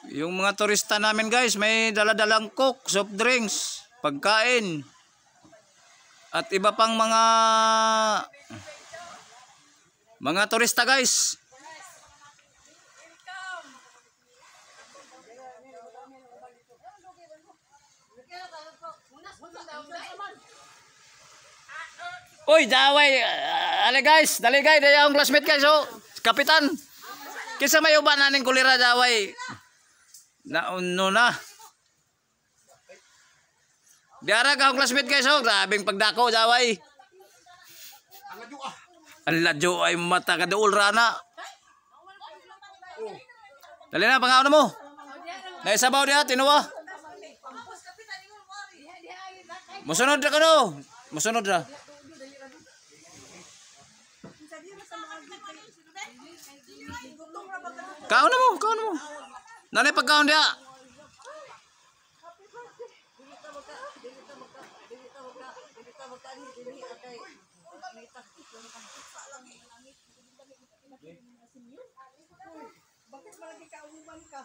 Yung mga turista namin guys, may daladalang coke, soft drinks, pagkain. At iba pang mga turista guys. Uy, daway. Ale guys, dali guys, dali ang classmate guys, oh. Kapitan. Kisa may uban naning kulira daway. Nauno na. Diara ka ang classmate guys, oh. Grabing pagdako daway. Ang ladyo ay mata ka duol rana. Dali na, pangaon mo. Naisabaw diha, tinuwa. Musunod na ka no. Musunod na. Kaon mo, kaon mo. Nanay pagkaon dia. Bakit malagi ka umuman ka?